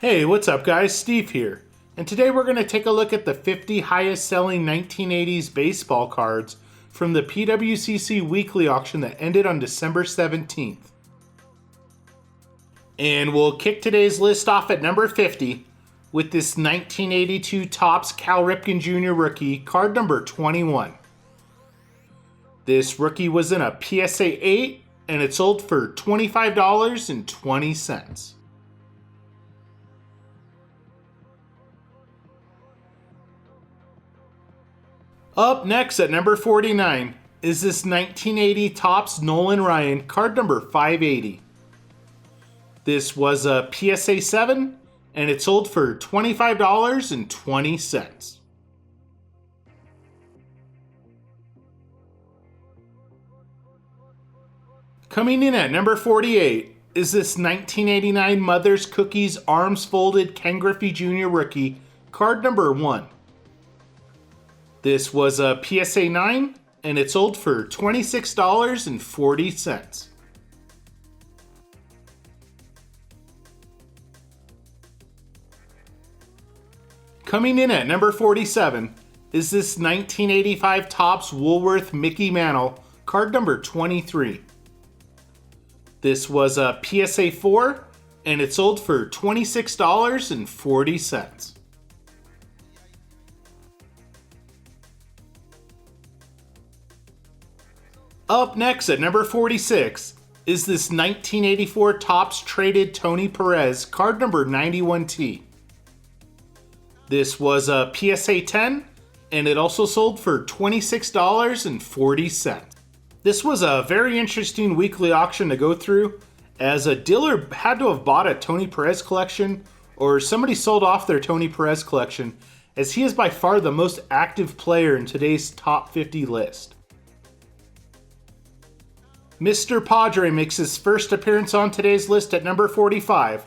Hey, what's up guys? Steve here. And today we're going to take a look at the 50 highest selling 1980s baseball cards from the pwcc weekly auction that ended on December 17th. And we'll kick today's list off at number 50 with this 1982 Topps Cal Ripken Jr. rookie, card number 21. This rookie was in a PSA 8 and it sold for $25.20. Up next at number 49 is this 1980 Topps Nolan Ryan, card number 580. This was a PSA 7 and it sold for $25.20. Coming in at number 48 is this 1989 Mother's Cookies Arms Folded Ken Griffey Jr. rookie, card number 1. This was a PSA 9 and it sold for $26.40. Coming in at number 47 is this 1985 Topps Woolworth Mickey Mantle, card number 23. This was a PSA 4 and it sold for $26.40. Up next at number 46 is this 1984 Topps Traded Tony Perez, card number 91T. This was a PSA 10 and it also sold for $26.40. This was a very interesting weekly auction to go through, as a dealer had to have bought a Tony Perez collection or somebody sold off their Tony Perez collection, as he is by far the most active player in today's top 50 list. Mr. Padre makes his first appearance on today's list at number 45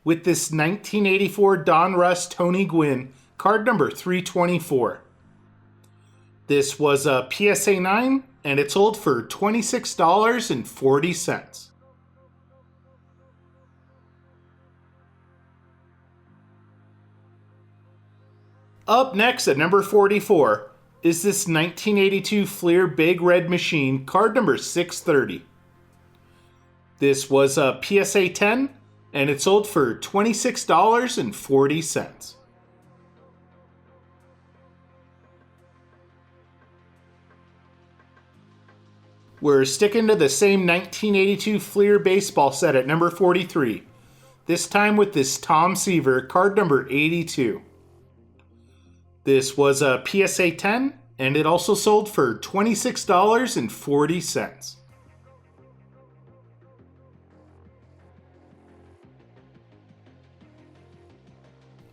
with this 1984 Donruss Tony Gwynn, card number 324. This was a PSA 9 and it sold for $26.40. Up next at number 44 is this 1982 Fleer Big Red Machine, card number 630. This was a PSA 10 and it sold for $26.40. We're sticking to the same 1982 Fleer baseball set at number 43, this time with this Tom Seaver, card number 82. This was a PSA 10 and it also sold for $26.40.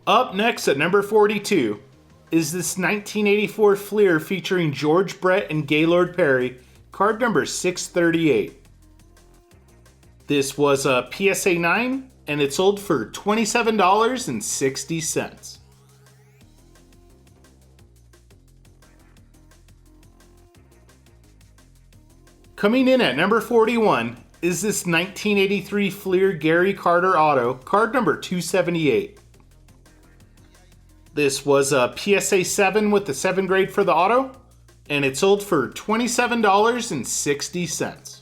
Up next at number 42 is this 1984 Fleer featuring George Brett and Gaylord Perry, card number 638. This was a PSA 9 and it sold for $27.60. Coming in at number 41 is this 1983 Fleer Gary Carter Auto, card number 278. This was a PSA 7 with the 7 grade for the auto, and it sold for $27.60.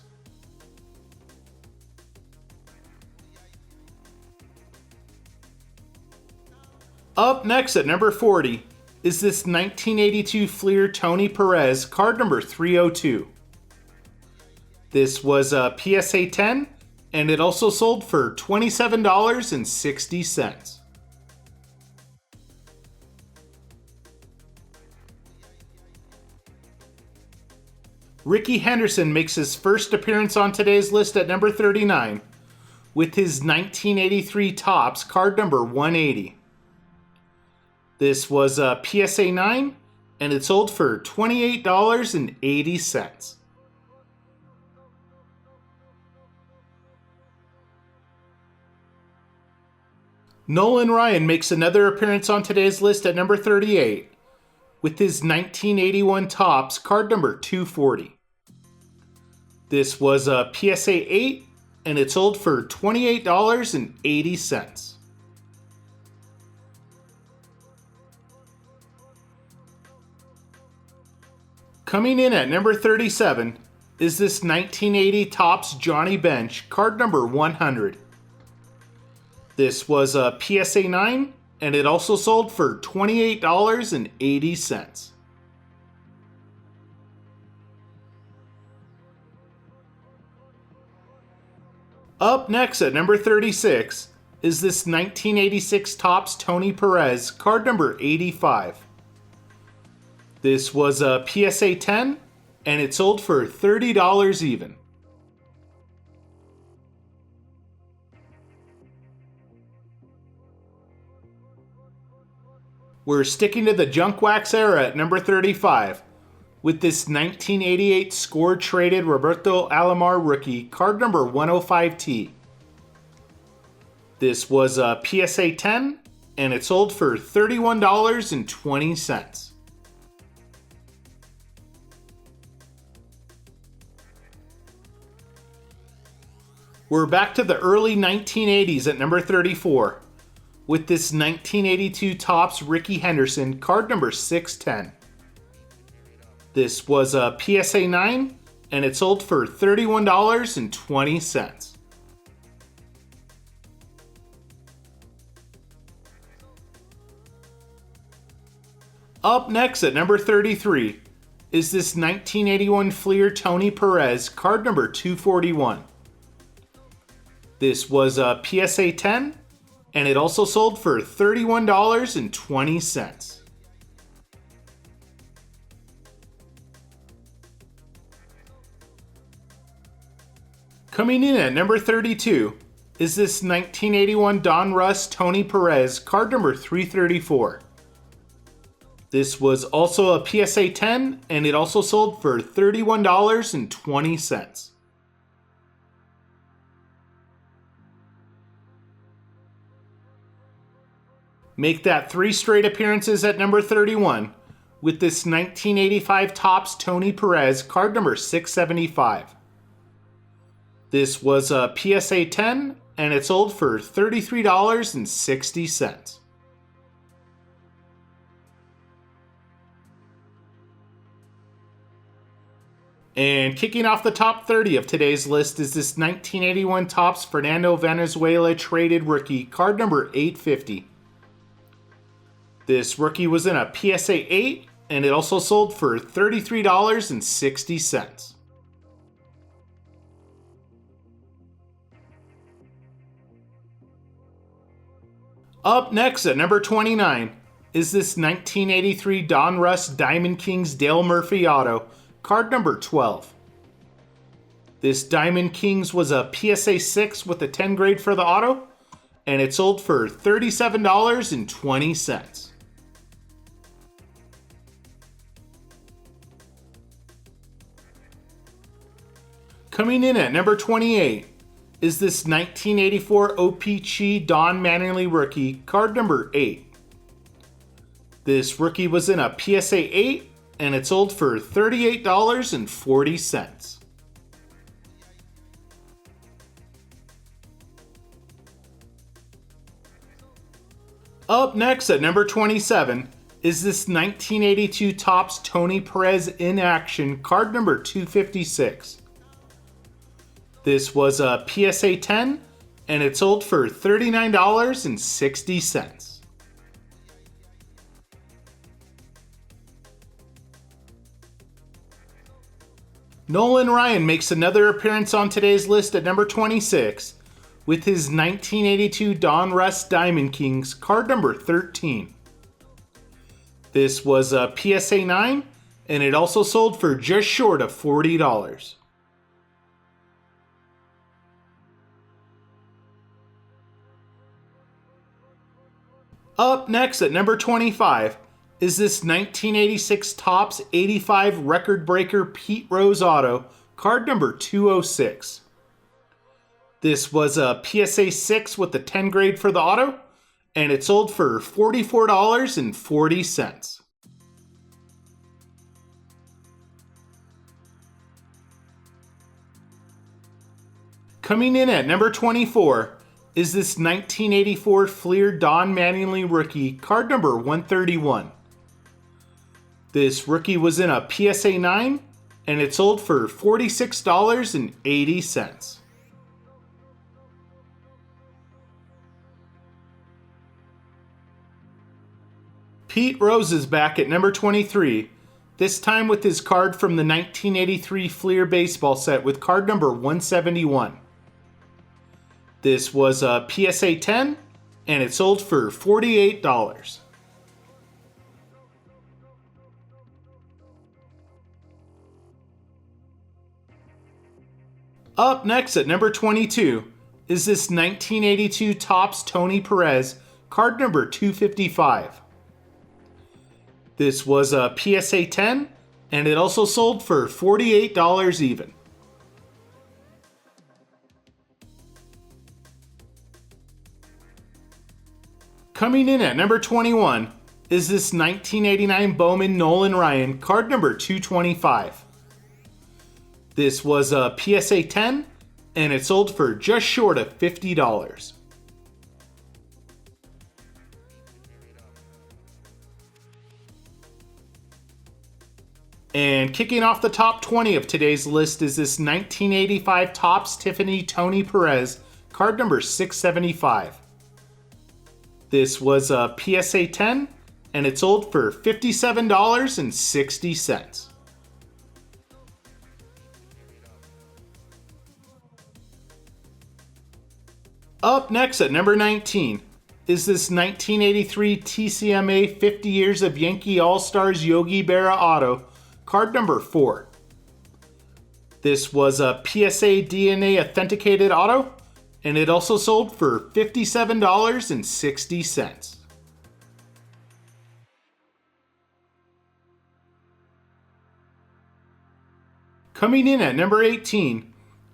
Up next at number 40 is this 1982 Fleer Tony Perez, card number 302. This was a PSA 10 and it also sold for $27.60. Rickey Henderson makes his first appearance on today's list at number 39 with his 1983 Topps, card number 180. This was a PSA 9 and it sold for $28.80. Nolan Ryan makes another appearance on today's list at number 38 with his 1981 Topps, card number 240. This was a PSA 8 and it sold for $28.80. Coming in at number 37 is this 1980 Topps Johnny Bench, card number 100. This was a PSA 9, and it also sold for $28.80. Up next at number 36 is this 1986 Topps Tony Perez, card number 85. This was a PSA 10, and it sold for $30 even. We're sticking to the junk wax era at number 35 with this 1988 score traded Roberto Alomar rookie, card number 105T. This was a PSA 10, and it sold for $31.20. We're back to the early 1980s at number 34 with this 1982 Topps Rickey Henderson, card number 610. This was a PSA 9, and it sold for $31.20. Up next at number 33 is this 1981 Fleer Tony Perez, card number 241. This was a PSA 10, and it also sold for $31.20. Coming in at number 32 is this 1981 Donruss Tony Perez, card number 334. This was also a PSA 10, and it also sold for $31.20. Make that 3 straight appearances at number 31 with this 1985 Topps Tony Perez, card number 675. This was a PSA 10, and it sold for $33.60. And kicking off the top 30 of today's list is this 1981 Topps Fernando Valenzuela traded rookie, card number 850. This rookie was in a PSA 8, and it also sold for $33.60. Up next at number 29 is this 1983 Donruss Diamond Kings Dale Murphy auto, card number 12. This Diamond Kings was a PSA 6 with a 10 grade for the auto, and it sold for $37.20. Coming in at number 28 is this 1984 OPC Don Mattingly rookie, card number 8. This rookie was in a PSA 8, and it sold for $38.40. Up next at number 27 is this 1982 Topps Tony Perez in action, card number 256. This was a PSA 10, and it sold for $39.60. Nolan Ryan makes another appearance on today's list at number 26 with his 1982 Donruss Diamond Kings, card number 13. This was a PSA 9, and it also sold for just short of $40. Up next at number 25 is this 1986 Topps 85 record breaker Pete Rose auto, card number 206. This was a PSA 6 with the 10 grade for the auto, and it sold for $44.40. Coming in at number 24 is this 1984 Fleer Don Mattingly rookie, card number 131. This rookie was in a PSA 9, and it sold for $46.80. Pete Rose is back at number 23, this time with his card from the 1983 Fleer baseball set with card number 171. This was a PSA 10, and it sold for $48. Up next at number 22 is this 1982 Topps Tony Perez, card number 255. This was a PSA 10, and it also sold for $48 even. Coming in at number 21 is this 1989 Bowman Nolan Ryan, card number 225. This was a PSA 10, and it sold for just short of $50. And kicking off the top 20 of today's list is this 1985 Topps Tiffany Tony Perez, card number 675. This was a PSA 10, and it sold for $57.60. Up next at number 19 is this 1983 TCMA 50 Years of Yankee All-Stars Yogi Berra Auto, card number 4. This was a PSA DNA authenticated auto, and it also sold for $57.60. Coming in at number 18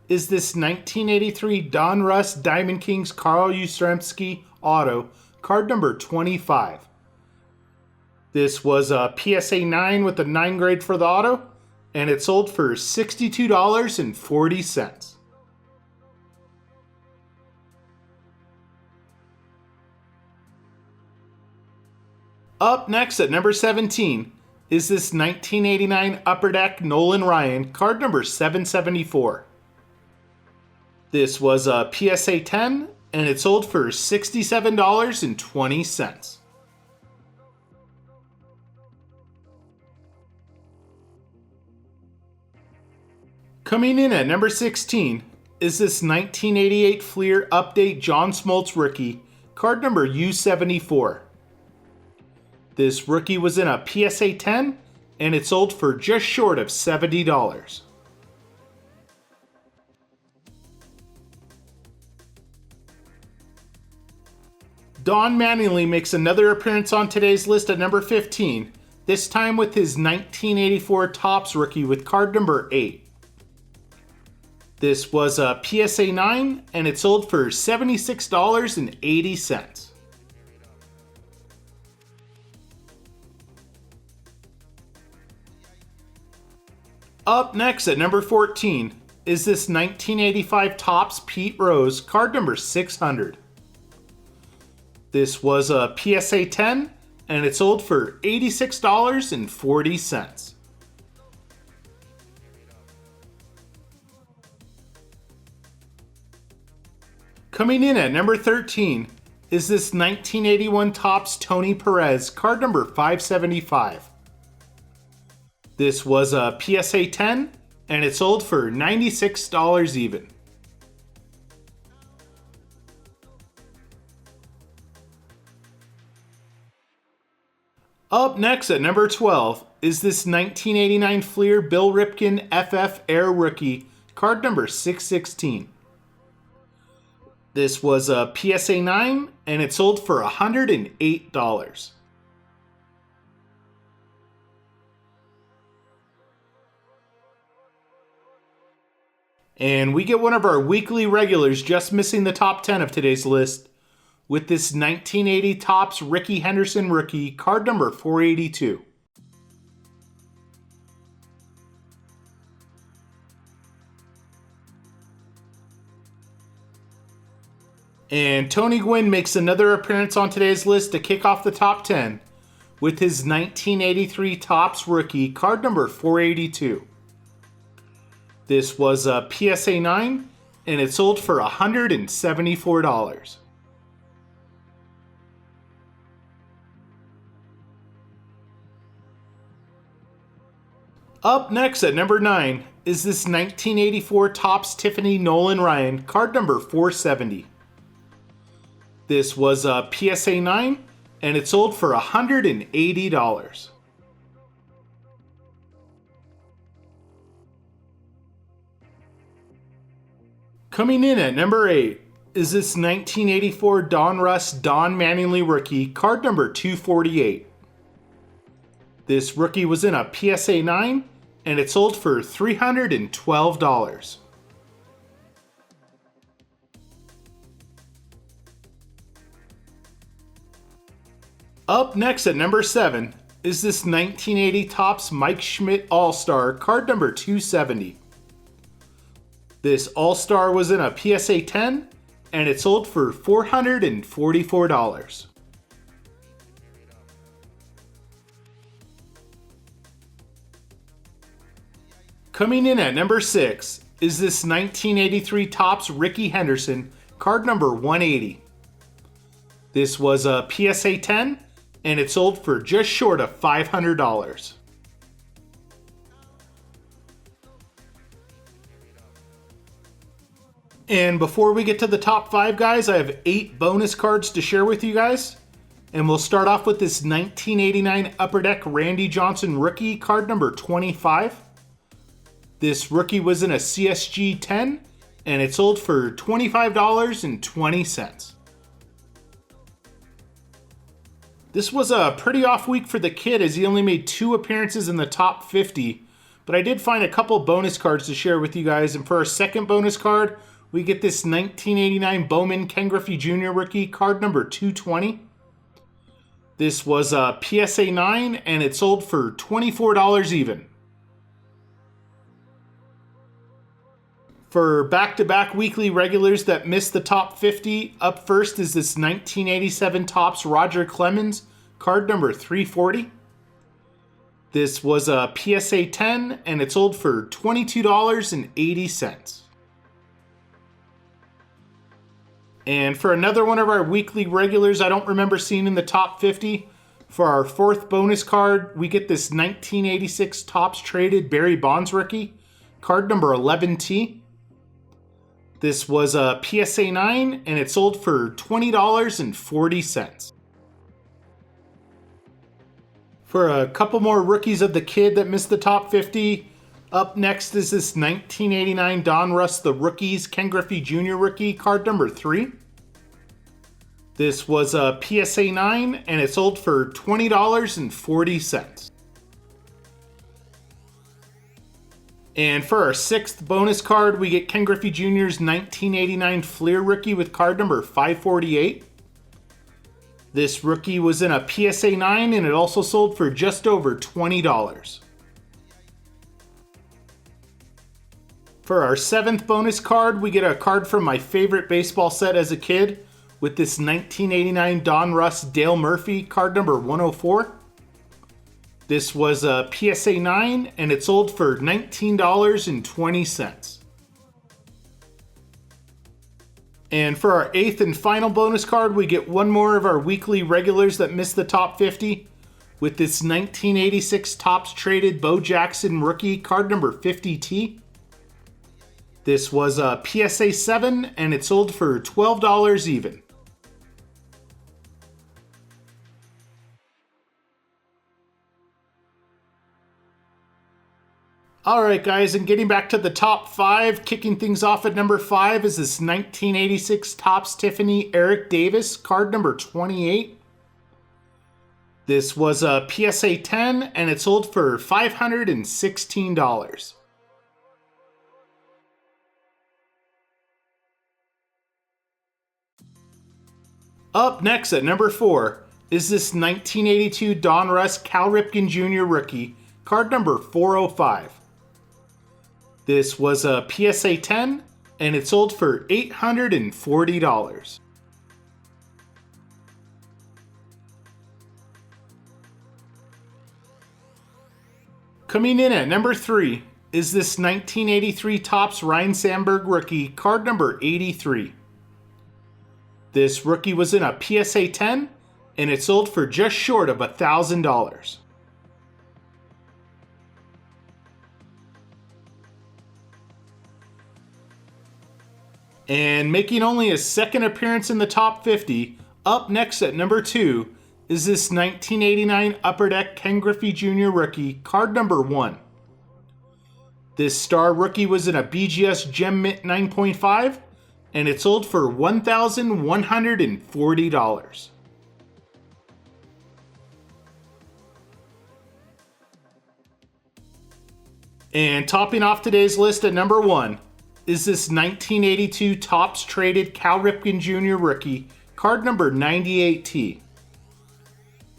is this 1983 Don Russ Diamond Kings Carl Yastrzemski Auto, card number 25. This was a PSA 9 with a 9 grade for the auto, and it sold for $62.40. Up next at number 17 is this 1989 Upper Deck Nolan Ryan, card number 774. This was a PSA 10, and it sold for $67.20. Coming in at number 16 is this 1988 Fleer Update John Smoltz rookie, card number U74. This rookie was in a PSA 10, and it sold for just short of $70. Don Mattingly makes another appearance on today's list at number 15, this time with his 1984 Topps rookie with card number 8. This was a PSA 9, and it sold for $76.80. Up next at number 14 is this 1985 Topps Pete Rose, card number 600. This was a PSA 10, and it sold for $86.40. Coming in at number 13 is this 1981 Topps Tony Perez, card number 575. This was a PSA 10, and it sold for $96 even. Up next at number 12 is this 1989 Fleer Bill Ripken FF Air Rookie, card number 616. This was a PSA 9, and it sold for $108. And we get one of our weekly regulars just missing the top 10 of today's list with this 1980 Topps Rickey Henderson rookie, card number 482. And Tony Gwynn makes another appearance on today's list to kick off the top 10 with his 1983 Topps rookie, card number 482. This was a PSA 9, and it sold for $174. Up next at number 9 is this 1984 Topps Tiffany Nolan Ryan, card number 470. This was a PSA 9, and it sold for $180. Coming in at number 8 is this 1984 Donruss Don Mattingly rookie, card number 248. This rookie was in a PSA 9, and it sold for $312. Up next at number 7 is this 1980 Topps Mike Schmidt All-Star, card number 270. This All-Star was in a PSA 10, and it sold for $444. Coming in at number 6 is this 1983 Topps Rickey Henderson, card number 180. This was a PSA 10, and it sold for just short of $500. And before we get to the top 5, guys, I have 8 bonus cards to share with you guys. And we'll start off with this 1989 Upper Deck Randy Johnson rookie, card number 25. This rookie was in a CSG 10, and it sold for $25.20. This was a pretty off week for the kid as he only made 2 appearances in the top 50, but I did find a couple bonus cards to share with you guys, and for our second bonus card, we get this 1989 Bowman Ken Griffey Jr. rookie, card number 220. This was a PSA 9, and it sold for $24 even. For back-to-back weekly regulars that missed the top 50, up first is this 1987 Topps Roger Clemens, card number 340. This was a PSA 10, and it sold for $22.80. And for another one of our weekly regulars I don't remember seeing in the top 50, for our fourth bonus card, we get this 1986 Topps Traded Barry Bonds rookie, card number 11T. This was a PSA 9, and it sold for $20.40. For a couple more rookies of the kid that missed the top 50, up next is this 1989 Donruss The Rookies Ken Griffey Jr. rookie, card number 3. This was a PSA 9, and it sold for $20.40. And for our sixth bonus card, we get Ken Griffey Jr.'s 1989 Fleer rookie with card number 548. This rookie was in a PSA 9, and it also sold for just over $20. For our seventh bonus card, we get a card from my favorite baseball set as a kid with this 1989 Donruss Dale Murphy, card number 104. This was a PSA 9, and it sold for $19.20. And for our eighth and final bonus card, we get one more of our weekly regulars that missed the top 50 with this 1986 Topps Traded Bo Jackson rookie, card number 50T. This was a PSA 7, and it sold for $12 even. Alright guys, and getting back to the top 5, kicking things off at number 5 is this 1986 Topps Tiffany Eric Davis, card number 28. This was a PSA 10, and it sold for $516. Up next at number 4 is this 1982 Donruss Cal Ripken Jr. rookie, card number 405. This was a PSA 10, and it sold for $840. Coming in at number 3 is this 1983 Topps Ryne Sandberg rookie, card number 83. This rookie was in a PSA 10, and it sold for just short of $1,000. And making only his second appearance in the top 50, up next at number 2 is this 1989 Upper Deck Ken Griffey Jr. rookie, card number 1. This star rookie was in a BGS Gem Mint 9.5, and it sold for $1,140. And topping off today's list at number 1 is this 1982 Topps Traded Cal Ripken Jr. rookie, card number 98T.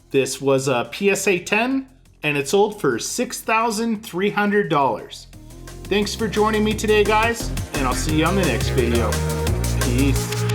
This was a PSA 10, and it sold for $6,300. Thanks for joining me today, guys, and I'll see you on the next video. Peace.